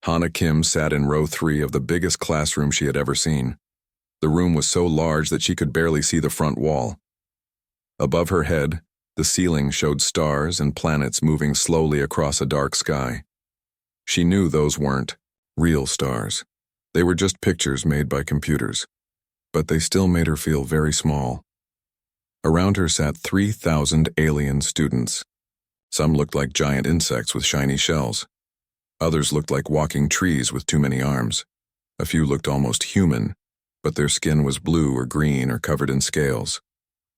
Hana Kim sat in row 3 of the biggest classroom she had ever seen. The room was so large that she could barely see the front wall. Above her head, the ceiling showed stars and planets moving slowly across a dark sky. She knew those weren't real stars. They were just pictures made by computers. But they still made her feel very small. Around her sat 3,000 alien students. Some looked like giant insects with shiny shells. Others looked like walking trees with too many arms. A few looked almost human, but their skin was blue or green or covered in scales.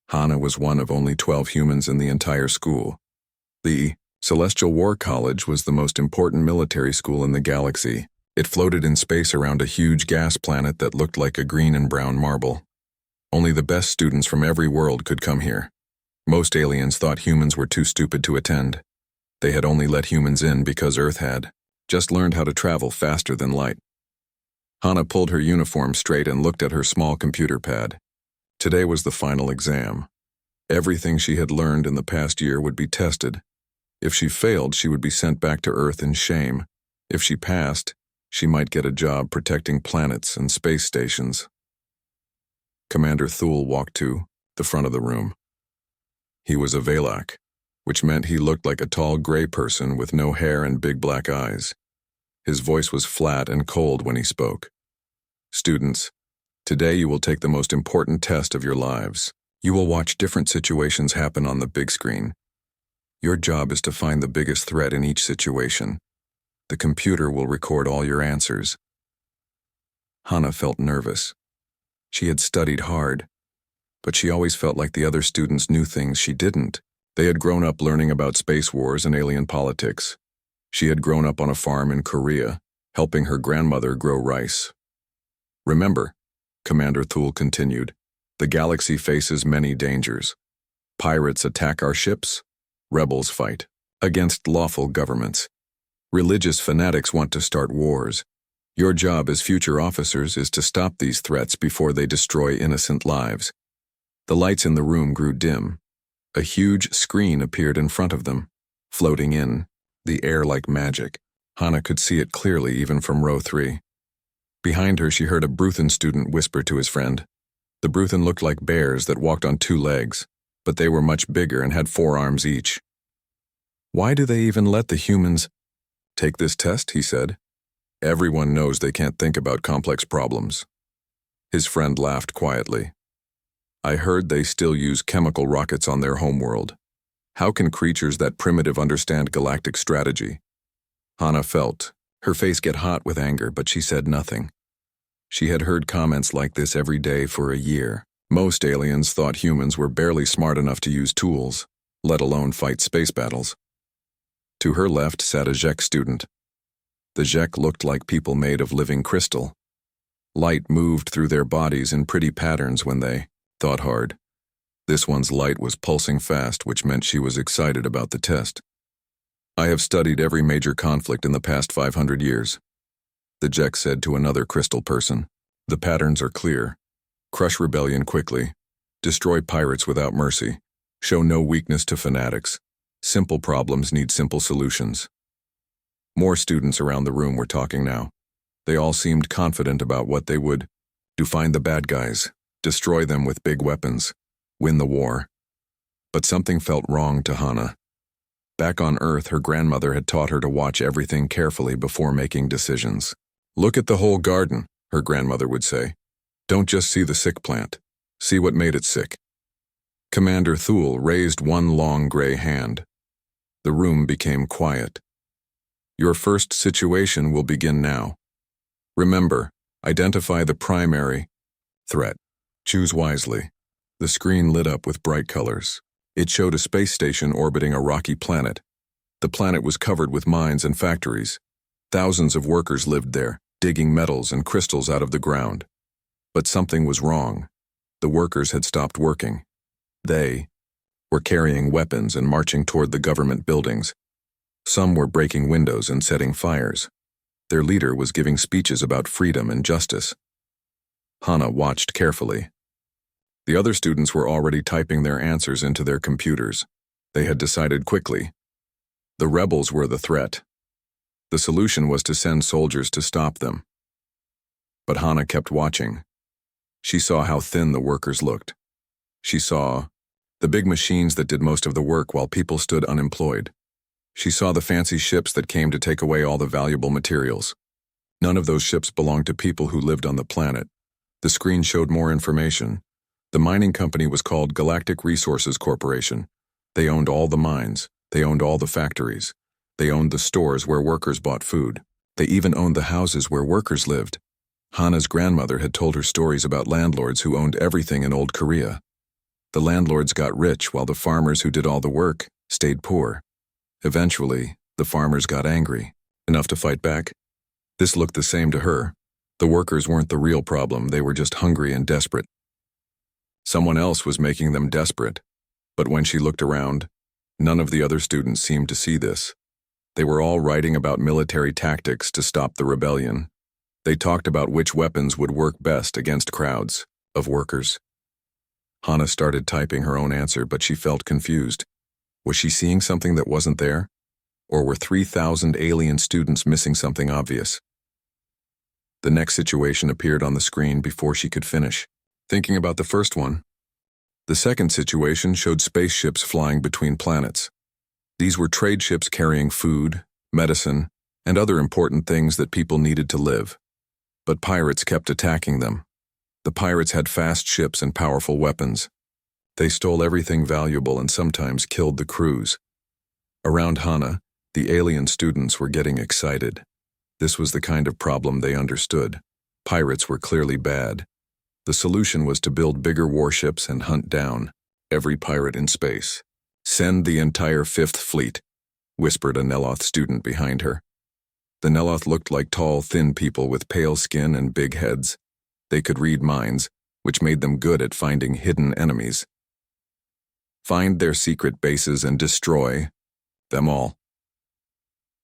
Hana was one of only 12 humans in the entire school. The Celestial War College was the most important military school in the galaxy. It floated in space around a huge gas planet that looked like a green and brown marble. Only the best students from every world could come here. Most aliens thought humans were too stupid to attend. They had only let humans in because Earth had just learned how to travel faster than light. Hana pulled her uniform straight and looked at her small computer pad. Today was the final exam. Everything she had learned in the past year would be tested. If she failed, she would be sent back to Earth in shame. If she passed, she might get a job protecting planets and space stations. Commander Thule walked to the front of the room. He was a Valak, which meant he looked like a tall gray person with no hair and big black eyes. His voice was flat and cold when he spoke. Students, today you will take the most important test of your lives. You will watch different situations happen on the big screen. Your job is to find the biggest threat in each situation. The computer will record all your answers. Hana felt nervous. She had studied hard, but she always felt like the other students knew things she didn't. They had grown up learning about space wars and alien politics. She had grown up on a farm in Korea, helping her grandmother grow rice. Remember, Commander Thule continued, the galaxy faces many dangers. Pirates attack our ships. Rebels fight against lawful governments. Religious fanatics want to start wars. Your job as future officers is to stop these threats before they destroy innocent lives. The lights in the room grew dim. A huge screen appeared in front of them, floating in the air like magic. Hana could see it clearly even from row 3. Behind her, she heard a Bruthan student whisper to his friend. The Bruthan looked like bears that walked on 2 legs, but they were much bigger and had 4 arms each. Why do they even let the humans take this test? He said. Everyone knows they can't think about complex problems. His friend laughed quietly. I heard they still use chemical rockets on their homeworld. How can creatures that primitive understand galactic strategy? Hana felt her face get hot with anger, but she said nothing. She had heard comments like this every day for a year. Most aliens thought humans were barely smart enough to use tools, let alone fight space battles. To her left sat a Zhek student. The Zhek looked like people made of living crystal. Light moved through their bodies in pretty patterns when they thought hard. This one's light was pulsing fast, which meant she was excited about the test. I have studied every major conflict in the past 500 years, the Zhek said to another crystal person. The patterns are clear. Crush rebellion quickly. Destroy pirates without mercy. Show no weakness to fanatics. Simple problems need simple solutions. More students around the room were talking now. They all seemed confident about what they would do. Find the bad guys, destroy them with big weapons, win the war. But something felt wrong to Hana. Back on Earth, her grandmother had taught her to watch everything carefully before making decisions. Look at the whole garden, her grandmother would say. Don't just see the sick plant. See what made it sick. Commander Thule raised one long gray hand. The room became quiet. Your first situation will begin now. Remember, identify the primary threat. Choose wisely. The screen lit up with bright colors. It showed a space station orbiting a rocky planet. The planet was covered with mines and factories. Thousands of workers lived there, digging metals and crystals out of the ground. But something was wrong. The workers had stopped working. They were carrying weapons and marching toward the government buildings. Some were breaking windows and setting fires. Their leader was giving speeches about freedom and justice. Hana watched carefully. The other students were already typing their answers into their computers. They had decided quickly. The rebels were the threat. The solution was to send soldiers to stop them. But Hana kept watching. She saw how thin the workers looked. She saw the big machines that did most of the work while people stood unemployed. She saw the fancy ships that came to take away all the valuable materials. None of those ships belonged to people who lived on the planet. The screen showed more information. The mining company was called Galactic Resources Corporation. They owned all the mines. They owned all the factories. They owned the stores where workers bought food. They even owned the houses where workers lived. Hana's grandmother had told her stories about landlords who owned everything in old Korea. The landlords got rich while the farmers who did all the work stayed poor. Eventually, the farmers got angry, enough to fight back. This looked the same to her. The workers weren't the real problem, they were just hungry and desperate. Someone else was making them desperate. But when she looked around, none of the other students seemed to see this. They were all writing about military tactics to stop the rebellion. They talked about which weapons would work best against crowds of workers. Hana started typing her own answer, but she felt confused. Was she seeing something that wasn't there? Or were 3,000 alien students missing something obvious? The next situation appeared on the screen before she could finish thinking about the first one. The second situation showed spaceships flying between planets. These were trade ships carrying food, medicine, and other important things that people needed to live. But pirates kept attacking them. The pirates had fast ships and powerful weapons. They stole everything valuable and sometimes killed the crews. Around Hana, the alien students were getting excited. This was the kind of problem they understood. Pirates were clearly bad. The solution was to build bigger warships and hunt down every pirate in space. "Send the entire Fifth Fleet," whispered a Neloth student behind her. The Neloth looked like tall, thin people with pale skin and big heads. They could read minds, which made them good at finding hidden enemies. "Find their secret bases and destroy them all."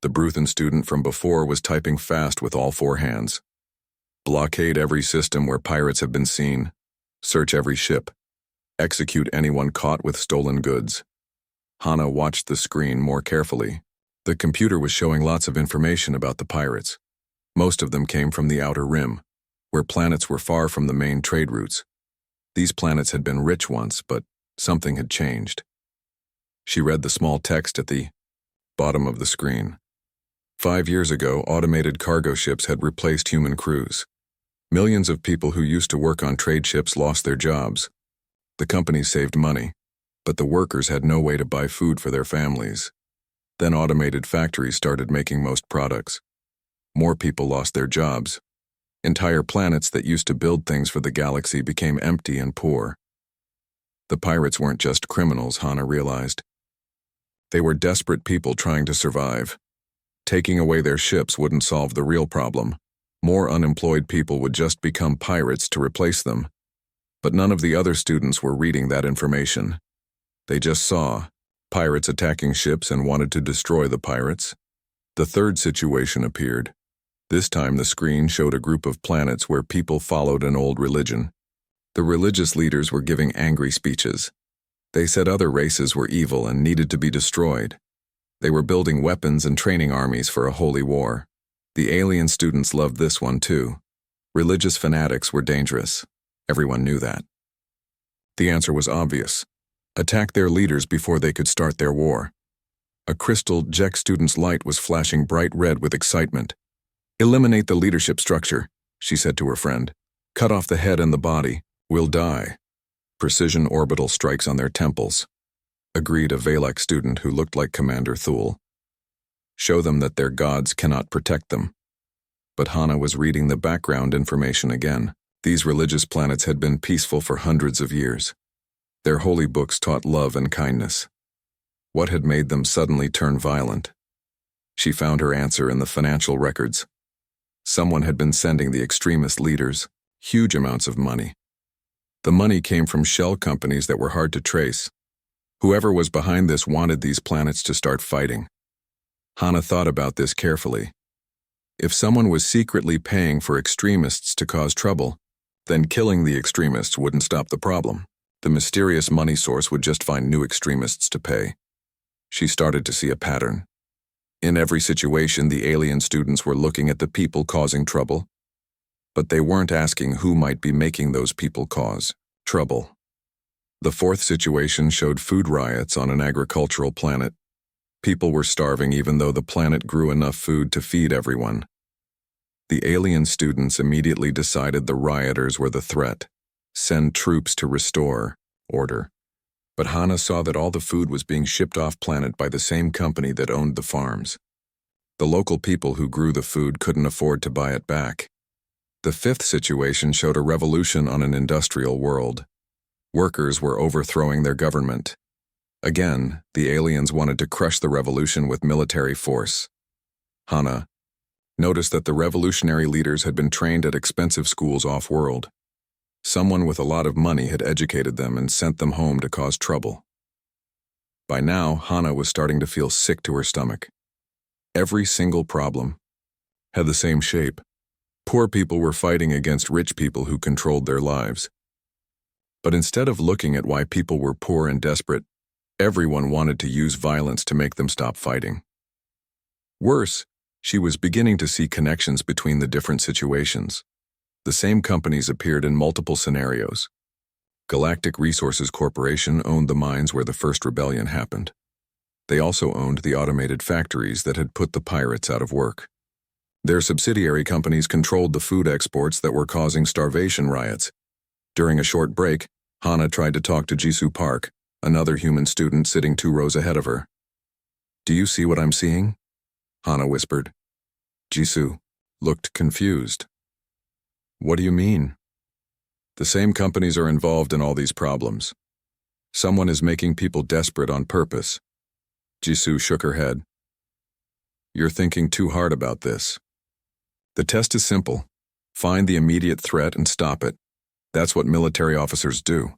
The Bruthan student from before was typing fast with all four hands. "Blockade every system where pirates have been seen. Search every ship. Execute anyone caught with stolen goods." Hana watched the screen more carefully. The computer was showing lots of information about the pirates. Most of them came from the Outer Rim, where planets were far from the main trade routes. These planets had been rich once, but something had changed. She read the small text at the bottom of the screen. 5 years ago, automated cargo ships had replaced human crews. Millions of people who used to work on trade ships lost their jobs. The companies saved money, but the workers had no way to buy food for their families. Then automated factories started making most products. More people lost their jobs. Entire planets that used to build things for the galaxy became empty and poor. The pirates weren't just criminals, Hana realized. They were desperate people trying to survive. Taking away their ships wouldn't solve the real problem. More unemployed people would just become pirates to replace them. But none of the other students were reading that information. They just saw pirates attacking ships and wanted to destroy the pirates. The third situation appeared. This time the screen showed a group of planets where people followed an old religion. The religious leaders were giving angry speeches. They said other races were evil and needed to be destroyed. They were building weapons and training armies for a holy war. The alien students loved this one too. Religious fanatics were dangerous. Everyone knew that. The answer was obvious. Attack their leaders before they could start their war. A crystal Jek student's light was flashing bright red with excitement. "Eliminate the leadership structure," she said to her friend. "Cut off the head and the body. We'll die." Precision orbital strikes on their temples, agreed a Valek student who looked like Commander Thule. Show them that their gods cannot protect them. But Hana was reading the background information again. These religious planets had been peaceful for hundreds of years. Their holy books taught love and kindness. What had made them suddenly turn violent? She found her answer in the financial records. Someone had been sending the extremist leaders huge amounts of money. The money came from shell companies that were hard to trace. Whoever was behind this wanted these planets to start fighting. Hana thought about this carefully. If someone was secretly paying for extremists to cause trouble, then killing the extremists wouldn't stop the problem. The mysterious money source would just find new extremists to pay. She started to see a pattern. In every situation, the alien students were looking at the people causing trouble, but they weren't asking who might be making those people cause trouble. The fourth situation showed food riots on an agricultural planet. People were starving even though the planet grew enough food to feed everyone. The alien students immediately decided the rioters were the threat. Send troops to restore order. But Hana saw that all the food was being shipped off planet by the same company that owned the farms. The local people who grew the food couldn't afford to buy it back. The fifth situation showed a revolution on an industrial world. Workers were overthrowing their government. Again, the aliens wanted to crush the revolution with military force. Hana noticed that the revolutionary leaders had been trained at expensive schools off-world. Someone with a lot of money had educated them and sent them home to cause trouble. By now, Hana was starting to feel sick to her stomach. Every single problem had the same shape. Poor people were fighting against rich people who controlled their lives. But instead of looking at why people were poor and desperate, everyone wanted to use violence to make them stop fighting. Worse, she was beginning to see connections between the different situations. The same companies appeared in multiple scenarios. Galactic Resources Corporation owned the mines where the first rebellion happened. They also owned the automated factories that had put the pirates out of work. Their subsidiary companies controlled the food exports that were causing starvation riots. During a short break, Hana tried to talk to Jisoo Park, another human student sitting 2 rows ahead of her. "Do you see what I'm seeing?" Hana whispered. Jisoo looked confused. "What do you mean?" "The same companies are involved in all these problems. Someone is making people desperate on purpose." Jisoo shook her head. "You're thinking too hard about this. The test is simple. Find the immediate threat and stop it. That's what military officers do."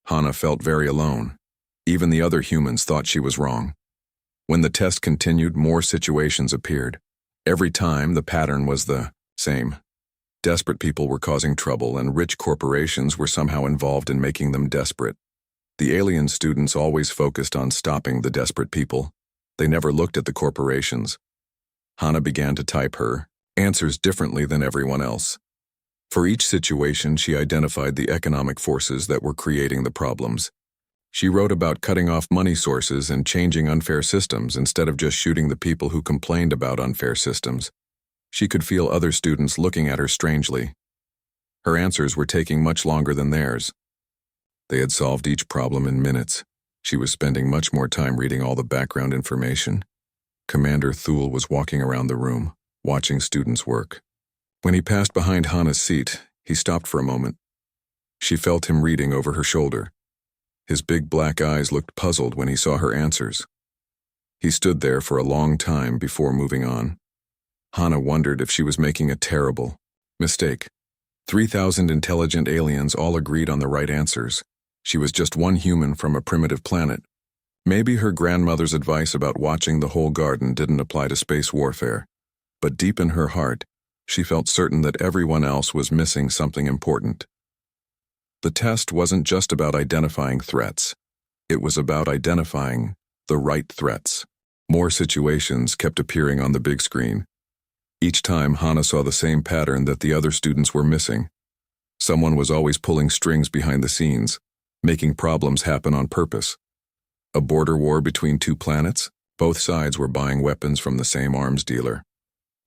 Hana felt very alone. Even the other humans thought she was wrong. When the test continued, more situations appeared. Every time, the pattern was the same. Desperate people were causing trouble, and rich corporations were somehow involved in making them desperate. The alien students always focused on stopping the desperate people. They never looked at the corporations. Hana began to type her answers differently than everyone else. For each situation, she identified the economic forces that were creating the problems. She wrote about cutting off money sources and changing unfair systems instead of just shooting the people who complained about unfair systems. She could feel other students looking at her strangely. Her answers were taking much longer than theirs. They had solved each problem in minutes. She was spending much more time reading all the background information. Commander Thule was walking around the room, watching students work. When he passed behind Hana's seat, he stopped for a moment. She felt him reading over her shoulder. His big black eyes looked puzzled when he saw her answers. He stood there for a long time before moving on. Hana wondered if she was making a terrible mistake. 3,000 intelligent aliens all agreed on the right answers. She was just one human from a primitive planet. Maybe her grandmother's advice about watching the whole garden didn't apply to space warfare. But deep in her heart, she felt certain that everyone else was missing something important. The test wasn't just about identifying threats. It was about identifying the right threats. More situations kept appearing on the big screen. Each time, Hana saw the same pattern that the other students were missing. Someone was always pulling strings behind the scenes, making problems happen on purpose. A border war between 2 planets? Both sides were buying weapons from the same arms dealer.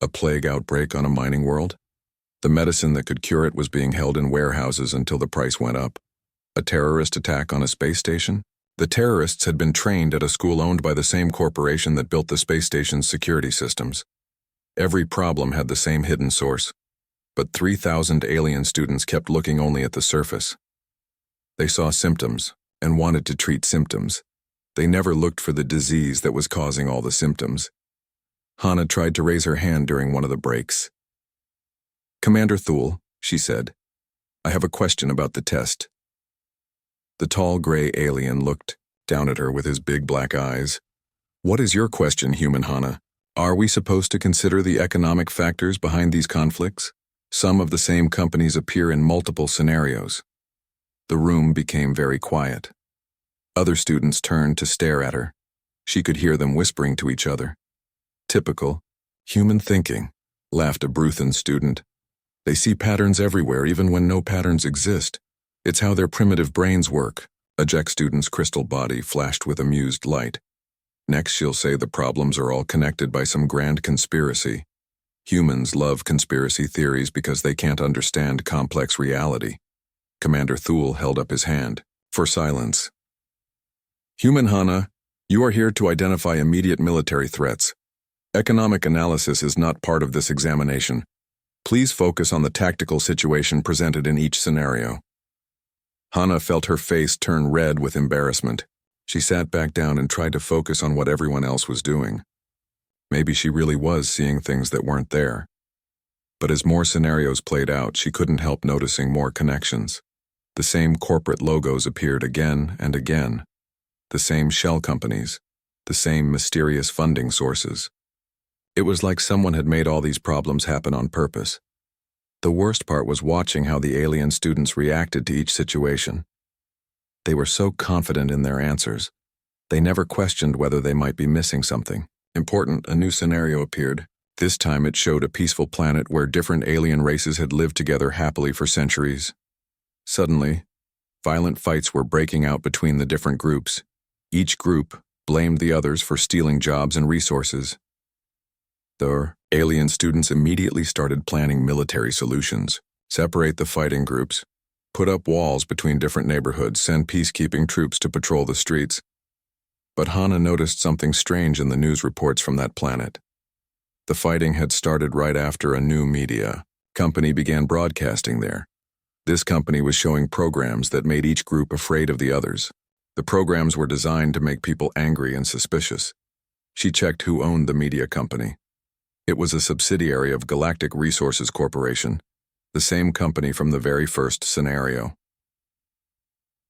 A plague outbreak on a mining world? The medicine that could cure it was being held in warehouses until the price went up. A terrorist attack on a space station? The terrorists had been trained at a school owned by the same corporation that built the space station's security systems. Every problem had the same hidden source. But 3,000 alien students kept looking only at the surface. They saw symptoms and wanted to treat symptoms. They never looked for the disease that was causing all the symptoms. Hana tried to raise her hand during one of the breaks. "Commander Thule," she said, "I have a question about the test." The tall gray alien looked down at her with his big black eyes. "What is your question, human Hana? Are we supposed to consider the economic factors behind these conflicts? Some of the same companies appear in multiple scenarios." The room became very quiet. Other students turned to stare at her. She could hear them whispering to each other. Typical. Human thinking, laughed a Bruthan student. They see patterns everywhere even when no patterns exist. It's how their primitive brains work. A Jack student's crystal body flashed with amused light. Next she'll say the problems are all connected by some grand conspiracy. Humans love conspiracy theories because they can't understand complex reality. Commander Thule held up his hand. For silence. Human Hana, you are here to identify immediate military threats. Economic analysis is not part of this examination. Please focus on the tactical situation presented in each scenario. Hana felt her face turn red with embarrassment. She sat back down and tried to focus on what everyone else was doing. Maybe she really was seeing things that weren't there. But as more scenarios played out, she couldn't help noticing more connections. The same corporate logos appeared again and again. The same shell companies. The same mysterious funding sources. It was like someone had made all these problems happen on purpose. The worst part was watching how the alien students reacted to each situation. They were so confident in their answers. They never questioned whether they might be missing something. Important, a new scenario appeared. This time it showed a peaceful planet where different alien races had lived together happily for centuries. Suddenly, violent fights were breaking out between the different groups. Each group blamed the others for stealing jobs and resources. The alien students immediately started planning military solutions. Separate the fighting groups. Put up walls between different neighborhoods. Send peacekeeping troops to patrol the streets. But Hana noticed something strange in the news reports from that planet. The fighting had started right after a new media company began broadcasting there. This company was showing programs that made each group afraid of the others. The programs were designed to make people angry and suspicious. She checked who owned the media company. It was a subsidiary of Galactic Resources Corporation, the same company from the very first scenario.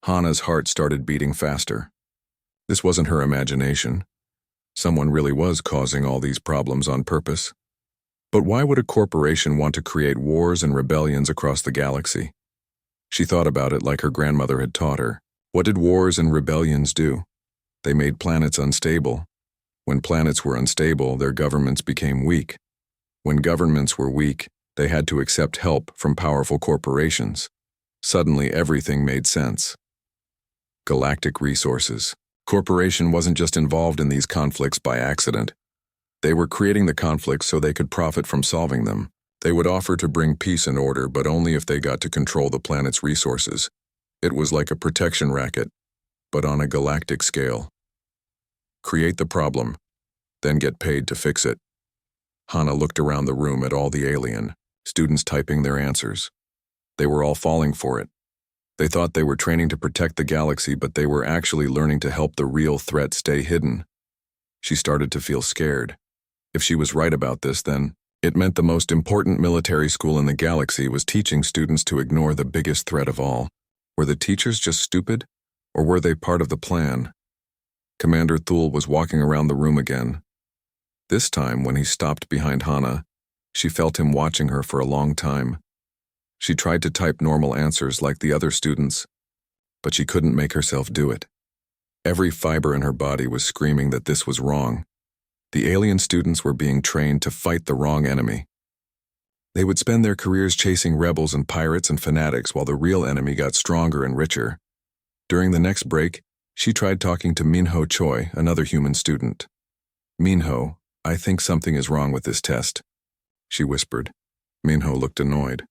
Hana's heart started beating faster. This wasn't her imagination. Someone really was causing all these problems on purpose. But why would a corporation want to create wars and rebellions across the galaxy? She thought about it like her grandmother had taught her. What did wars and rebellions do? They made planets unstable. When planets were unstable, their governments became weak. When governments were weak, they had to accept help from powerful corporations. Suddenly, everything made sense. Galactic Resources. Corporation wasn't just involved in these conflicts by accident. They were creating the conflicts so they could profit from solving them. They would offer to bring peace and order, but only if they got to control the planet's resources. It was like a protection racket, but on a galactic scale. Create the problem, then get paid to fix it. Hana looked around the room at all the alien students typing their answers. They were all falling for it. They thought they were training to protect the galaxy, but they were actually learning to help the real threat stay hidden. She started to feel scared. If she was right about this, then it meant the most important military school in the galaxy was teaching students to ignore the biggest threat of all. Were the teachers just stupid, or were they part of the plan? Commander Thule was walking around the room again. This time, when he stopped behind Hana, she felt him watching her for a long time. She tried to type normal answers like the other students, but she couldn't make herself do it. Every fiber in her body was screaming that this was wrong. The alien students were being trained to fight the wrong enemy. They would spend their careers chasing rebels and pirates and fanatics while the real enemy got stronger and richer. During the next break, she tried talking to Minho Choi, another human student. Minho, I think something is wrong with this test, she whispered. Minho looked annoyed.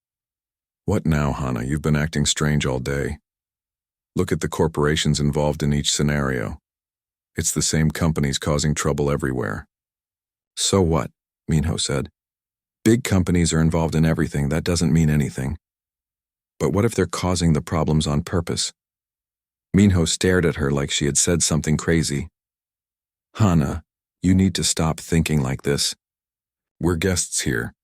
What now, Hana? You've been acting strange all day. Look at the corporations involved in each scenario. It's the same companies causing trouble everywhere. So what? Minho said. Big companies are involved in everything. That doesn't mean anything. But what if they're causing the problems on purpose? Minho stared at her like she had said something crazy. Hana, you need to stop thinking like this. We're guests here.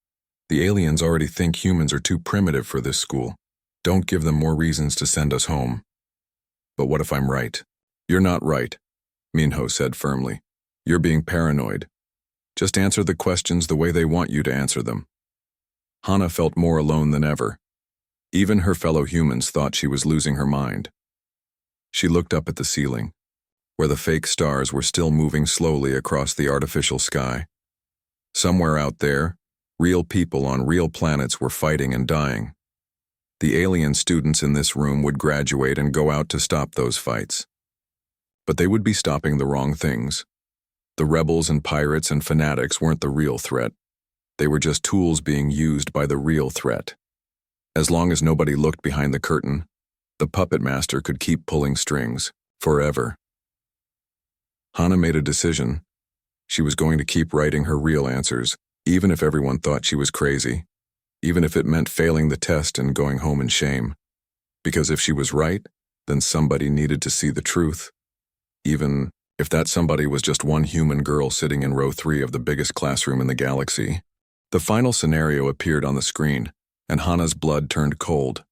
The aliens already think humans are too primitive for this school. Don't give them more reasons to send us home. But what if I'm right? You're not right, Minho said firmly. You're being paranoid. Just answer the questions the way they want you to answer them. Hana felt more alone than ever. Even her fellow humans thought she was losing her mind. She looked up at the ceiling, where the fake stars were still moving slowly across the artificial sky. Somewhere out there, real people on real planets were fighting and dying. The alien students in this room would graduate and go out to stop those fights. But they would be stopping the wrong things. The rebels and pirates and fanatics weren't the real threat. They were just tools being used by the real threat. As long as nobody looked behind the curtain, the puppet master could keep pulling strings, forever. Hana made a decision. She was going to keep writing her real answers, even if everyone thought she was crazy, even if it meant failing the test and going home in shame. Because if she was right, then somebody needed to see the truth. Even if that somebody was just one human girl sitting in row 3 of the biggest classroom in the galaxy. The final scenario appeared on the screen, and Hana's blood turned cold.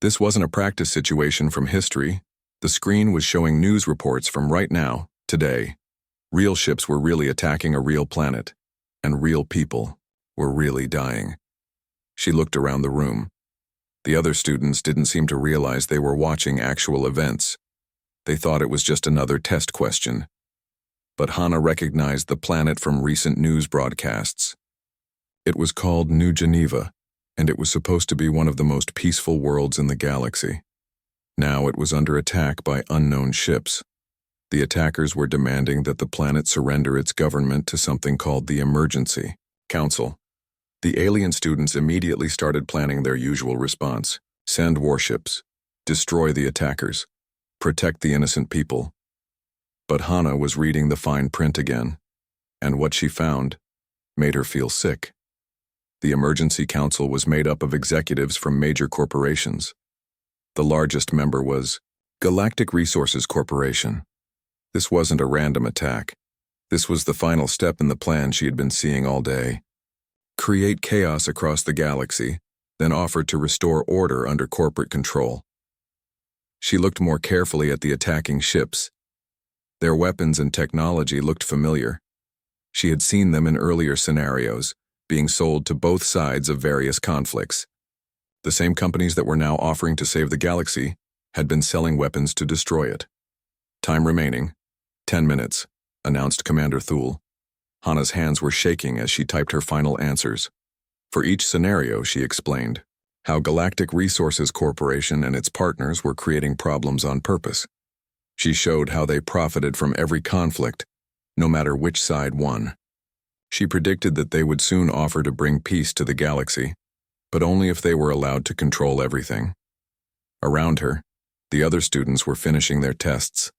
This wasn't a practice situation from history. The screen was showing news reports from right now, today. Real ships were really attacking a real planet, and real people were really dying. She looked around the room. The other students didn't seem to realize they were watching actual events. They thought it was just another test question. But Hana recognized the planet from recent news broadcasts. It was called New Geneva, and it was supposed to be one of the most peaceful worlds in the galaxy. Now it was under attack by unknown ships. The attackers were demanding that the planet surrender its government to something called the Emergency Council. The alien students immediately started planning their usual response: send warships, destroy the attackers, protect the innocent people. But Hana was reading the fine print again, and what she found made her feel sick. The Emergency Council was made up of executives from major corporations. The largest member was Galactic Resources Corporation. This wasn't a random attack. This was the final step in the plan she had been seeing all day. Create chaos across the galaxy, then offer to restore order under corporate control. She looked more carefully at the attacking ships. Their weapons and technology looked familiar. She had seen them in earlier scenarios, being sold to both sides of various conflicts. The same companies that were now offering to save the galaxy had been selling weapons to destroy it. Time remaining, 10 minutes, announced Commander Thule. Hana's hands were shaking as she typed her final answers. For each scenario, she explained how Galactic Resources Corporation and its partners were creating problems on purpose. She showed how they profited from every conflict, no matter which side won. She predicted that they would soon offer to bring peace to the galaxy, but only if they were allowed to control everything. Around her, the other students were finishing their tests.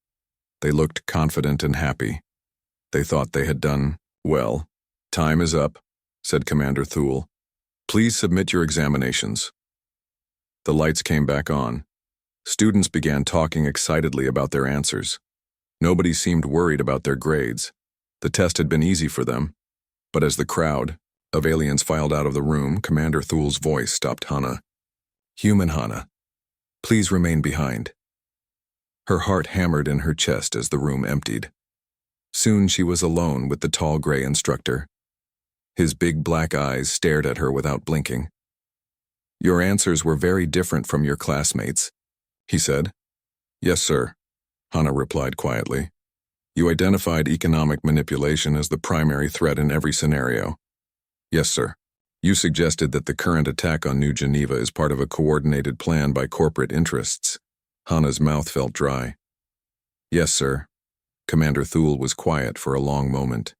They looked confident and happy. They thought they had done well. Time is up, said Commander Thule. Please submit your examinations. The lights came back on. Students began talking excitedly about their answers. Nobody seemed worried about their grades. The test had been easy for them. But as the crowd of aliens filed out of the room, Commander Thule's voice stopped Hana. Human Hana, please remain behind. Her heart hammered in her chest as the room emptied. Soon she was alone with the tall gray instructor. His big black eyes stared at her without blinking. Your answers were very different from your classmates, he said. Yes, sir, Hana replied quietly. You identified economic manipulation as the primary threat in every scenario. Yes, sir. You suggested that the current attack on New Geneva is part of a coordinated plan by corporate interests. Hana's mouth felt dry. Yes, sir. Commander Thule was quiet for a long moment.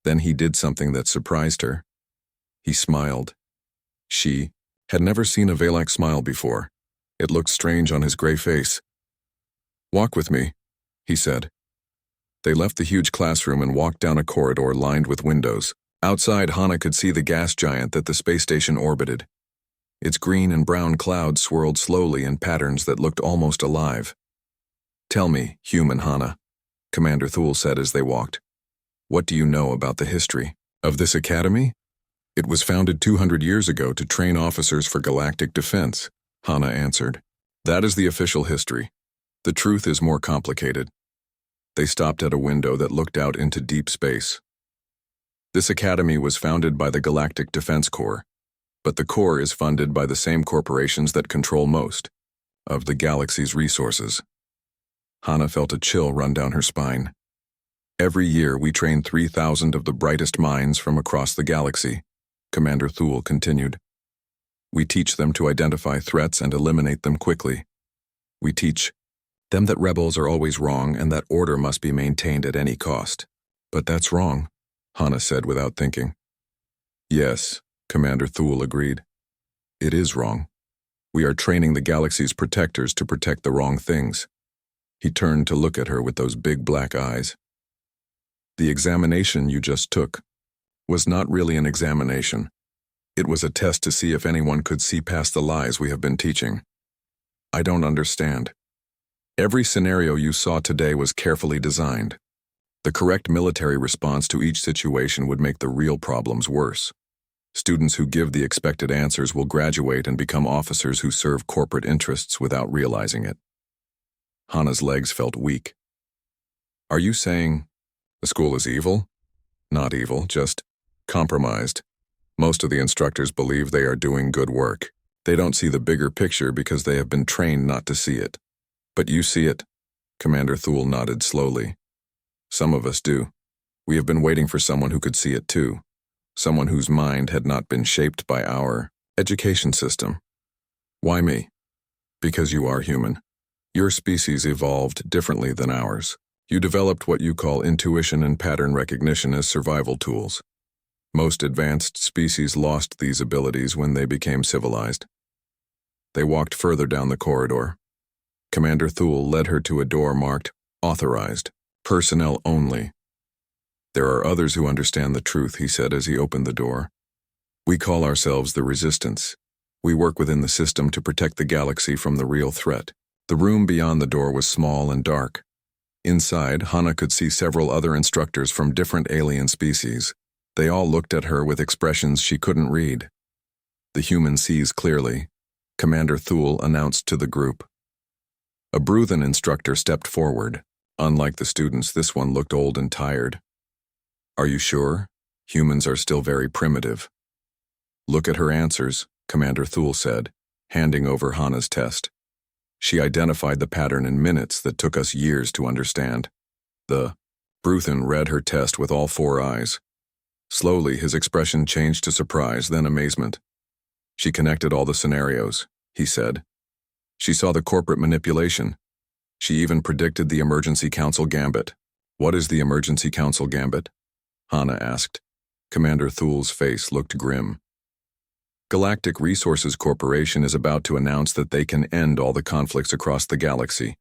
Then he did something that surprised her. He smiled. She had never seen a Valak smile before. It looked strange on his gray face. Walk with me, he said. They left the huge classroom and walked down a corridor lined with windows. Outside, Hana could see the gas giant that the space station orbited. Its green and brown clouds swirled slowly in patterns that looked almost alive. Tell me, human Hana, Commander Thule said as they walked. What do you know about the history of this academy? It was founded 200 years ago to train officers for galactic defense, Hana answered. That is the official history. The truth is more complicated. They stopped at a window that looked out into deep space. This academy was founded by the Galactic Defense Corps, but the Corps is funded by the same corporations that control most of the galaxy's resources. Hana felt a chill run down her spine. Every year we train 3,000 of the brightest minds from across the galaxy, Commander Thule continued. We teach them to identify threats and eliminate them quickly. We teach them that rebels are always wrong and that order must be maintained at any cost. But that's wrong, Hana said without thinking. Yes, Commander Thule agreed. It is wrong. We are training the galaxy's protectors to protect the wrong things. He turned to look at her with those big black eyes. The examination you just took was not really an examination. It was a test to see if anyone could see past the lies we have been teaching. I don't understand. Every scenario you saw today was carefully designed. The correct military response to each situation would make the real problems worse. Students who give the expected answers will graduate and become officers who serve corporate interests without realizing it. Hana's legs felt weak. Are you saying the school is evil? Not evil, just compromised. Most of the instructors believe they are doing good work. They don't see the bigger picture because they have been trained not to see it. But you see it. Commander Thule nodded slowly. Some of us do. We have been waiting for someone who could see it too. Someone whose mind had not been shaped by our education system. Why me? Because you are human. Your species evolved differently than ours. You developed what you call intuition and pattern recognition as survival tools. Most advanced species lost these abilities when they became civilized. They walked further down the corridor. Commander Thule led her to a door marked Authorized, Personnel Only. There are others who understand the truth, he said as he opened the door. We call ourselves the Resistance. We work within the system to protect the galaxy from the real threat. The room beyond the door was small and dark. Inside, Hana could see several other instructors from different alien species. They all looked at her with expressions she couldn't read. The human sees clearly, Commander Thule announced to the group. A Bruthan instructor stepped forward. Unlike the students, this one looked old and tired. Are you sure? Humans are still very primitive. Look at her answers, Commander Thule said, handing over Hana's test. She identified the pattern in minutes that took us years to understand. The Bruthan read her test with all four eyes. Slowly, his expression changed to surprise, then amazement. She connected all the scenarios, he said. She saw the corporate manipulation. She even predicted the Emergency Council Gambit. What is the Emergency Council Gambit? Hana asked. Commander Thule's face looked grim. Galactic Resources Corporation is about to announce that they can end all the conflicts across the galaxy.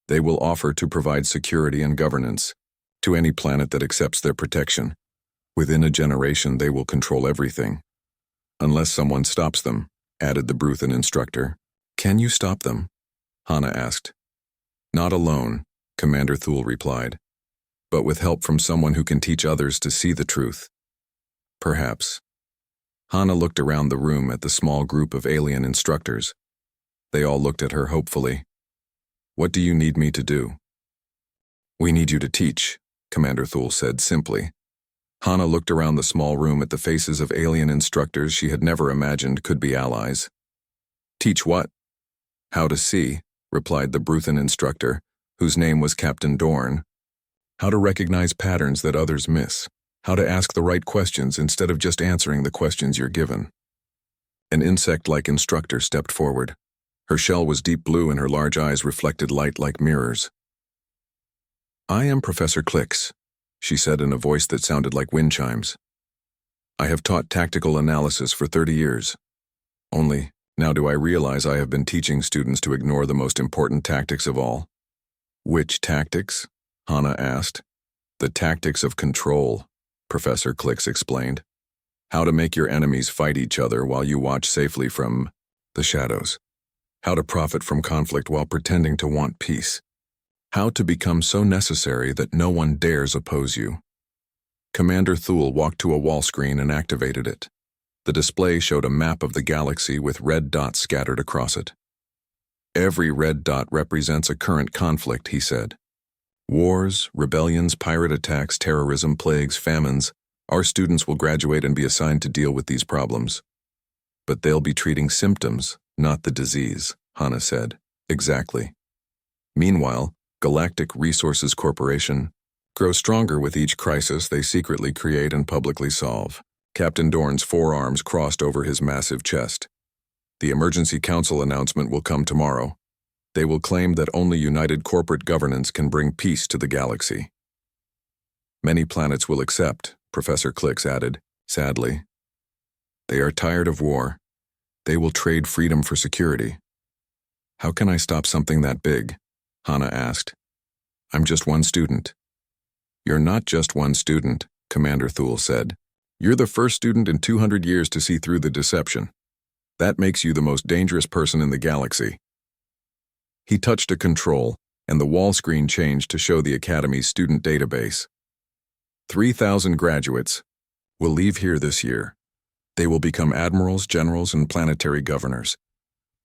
They will offer to provide security and governance to any planet that accepts their protection. Within a generation, they will control everything. Unless someone stops them, added the Bruthan instructor. Can you stop them? Hana asked. Not alone, Commander Thule replied, but with help from someone who can teach others to see the truth. Perhaps. Hana looked around the room at the small group of alien instructors. They all looked at her hopefully. What do you need me to do? We need you to teach, Commander Thule said simply. Hana looked around the small room at the faces of alien instructors she had never imagined could be allies. Teach what? How to see, replied the Bruthan instructor, whose name was Captain Dorn. How to recognize patterns that others miss. How to ask the right questions instead of just answering the questions you're given. An insect-like instructor stepped forward. Her shell was deep blue and her large eyes reflected light like mirrors. I am Professor Klix, she said in a voice that sounded like wind chimes. I have taught tactical analysis for 30 years. Only, now do I realize I have been teaching students to ignore the most important tactics of all. Which tactics? Hana asked. The tactics of control, Professor Klix explained. How to make your enemies fight each other while you watch safely from the shadows. How to profit from conflict while pretending to want peace. How to become so necessary that no one dares oppose you. Commander Thule walked to a wall screen and activated it. The display showed a map of the galaxy with red dots scattered across it. Every red dot represents a current conflict, he said. Wars, rebellions, pirate attacks, terrorism, plagues, famines. Our students will graduate and be assigned to deal with these problems. But they'll be treating symptoms, not the disease, Hana said. Exactly. Meanwhile, Galactic Resources Corporation, grow stronger with each crisis they secretly create and publicly solve. Captain Dorn's forearms crossed over his massive chest. The Emergency Council announcement will come tomorrow. They will claim that only united corporate governance can bring peace to the galaxy. Many planets will accept, Professor Klix added, sadly. They are tired of war. They will trade freedom for security. How can I stop something that big? Hana asked. I'm just one student. You're not just one student, Commander Thule said. You're the first student in 200 years to see through the deception. That makes you the most dangerous person in the galaxy. He touched a control, and the wall screen changed to show the Academy's student database. 3,000 graduates will leave here this year. They will become admirals, generals, and planetary governors.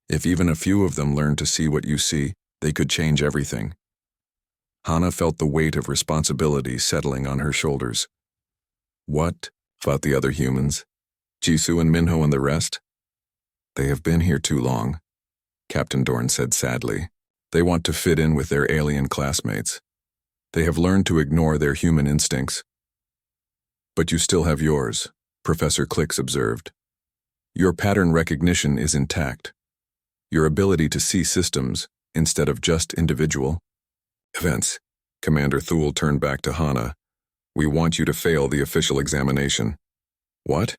If even a few of them learn to see what you see, they could change everything. Hana felt the weight of responsibility settling on her shoulders. What about the other humans? Jisoo and Minho and the rest? They have been here too long, Captain Dorn said sadly. They want to fit in with their alien classmates. They have learned to ignore their human instincts. But you still have yours, Professor Klix observed. Your pattern recognition is intact. Your ability to see systems instead of just individual events. Commander Thule turned back to Hana. We want you to fail the official examination. What?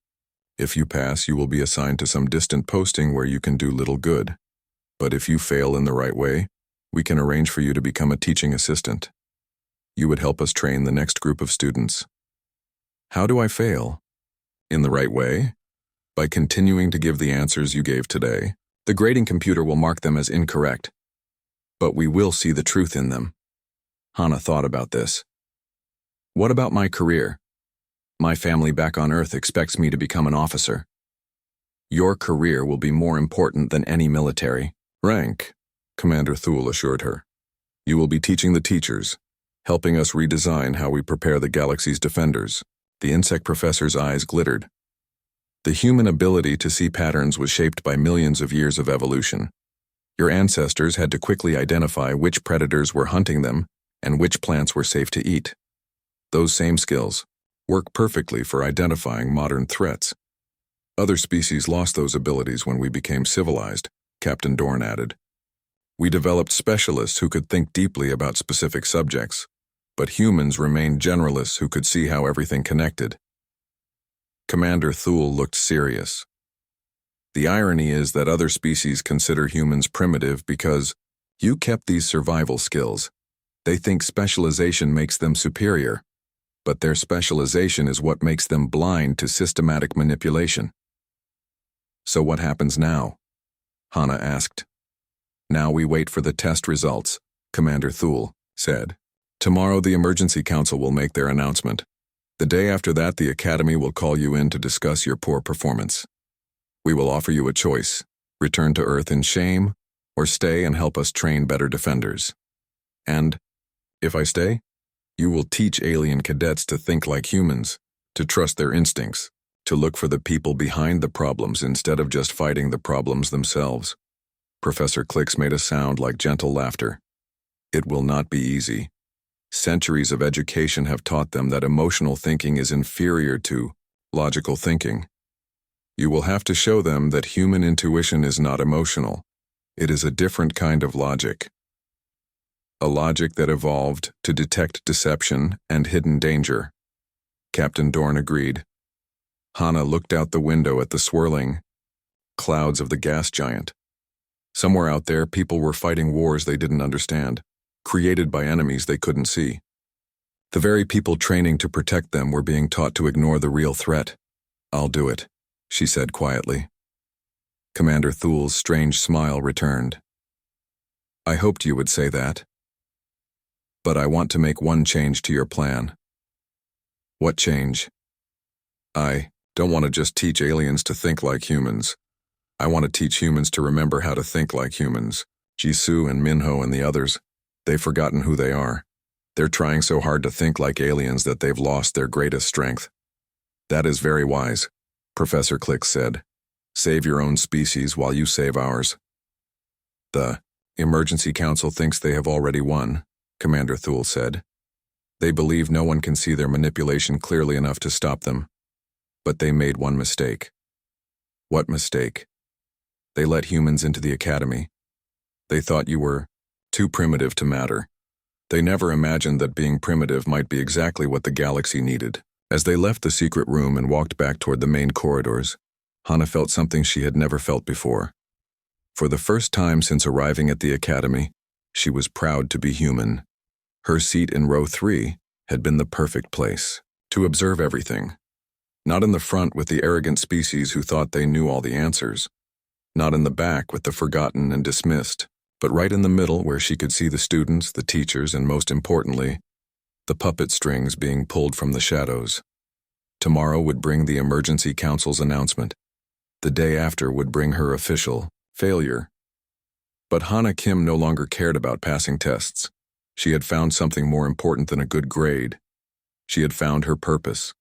If you pass, you will be assigned to some distant posting where you can do little good. But if you fail in the right way, we can arrange for you to become a teaching assistant. You would help us train the next group of students. How do I fail? In the right way? By continuing to give the answers you gave today. The grading computer will mark them as incorrect. But we will see the truth in them. Hana thought about this. What about my career? My family back on Earth expects me to become an officer. Your career will be more important than any military rank, Commander Thule assured her. You will be teaching the teachers, helping us redesign how we prepare the galaxy's defenders. The insect professor's eyes glittered. The human ability to see patterns was shaped by millions of years of evolution. Your ancestors had to quickly identify which predators were hunting them and which plants were safe to eat. Those same skills work perfectly for identifying modern threats. Other species lost those abilities when we became civilized, Captain Dorn added. We developed specialists who could think deeply about specific subjects, but humans remained generalists who could see how everything connected. Commander Thule looked serious. The irony is that other species consider humans primitive because you kept these survival skills. They think specialization makes them superior, but their specialization is what makes them blind to systematic manipulation. So what happens now? Hana asked. Now we wait for the test results, Commander Thule said. Tomorrow the Emergency Council will make their announcement. The day after that, the Academy will call you in to discuss your poor performance. We will offer you a choice: return to Earth in shame, or stay and help us train better defenders. And, if I stay, you will teach alien cadets to think like humans, to trust their instincts, to look for the people behind the problems instead of just fighting the problems themselves. Professor Klix made a sound like gentle laughter. It will not be easy. Centuries of education have taught them that emotional thinking is inferior to logical thinking. You will have to show them that human intuition is not emotional. It is a different kind of logic. A logic that evolved to detect deception and hidden danger. Captain Dorn agreed. Hana looked out the window at the swirling clouds of the gas giant. Somewhere out there, people were fighting wars they didn't understand, created by enemies they couldn't see. The very people training to protect them were being taught to ignore the real threat. I'll do it, she said quietly. Commander Thule's strange smile returned. I hoped you would say that. But I want to make one change to your plan. What change? I don't want to just teach aliens to think like humans. I want to teach humans to remember how to think like humans. Jisoo and Minho and the others, they've forgotten who they are. They're trying so hard to think like aliens that they've lost their greatest strength. That is very wise, Professor Klix said. Save your own species while you save ours. The Emergency Council thinks they have already won, Commander Thule said. They believe no one can see their manipulation clearly enough to stop them. But they made one mistake. What mistake? They let humans into the academy. They thought you were too primitive to matter. They never imagined that being primitive might be exactly what the galaxy needed. As they left the secret room and walked back toward the main corridors, Hana felt something she had never felt before. For the first time since arriving at the academy, she was proud to be human. Her seat in row 3 had been the perfect place to observe everything. Not in the front with the arrogant species who thought they knew all the answers. Not in the back with the forgotten and dismissed, but right in the middle where she could see the students, the teachers, and most importantly, the puppet strings being pulled from the shadows. Tomorrow would bring the emergency council's announcement. The day after would bring her official failure. But Hana Kim no longer cared about passing tests. She had found something more important than a good grade. She had found her purpose.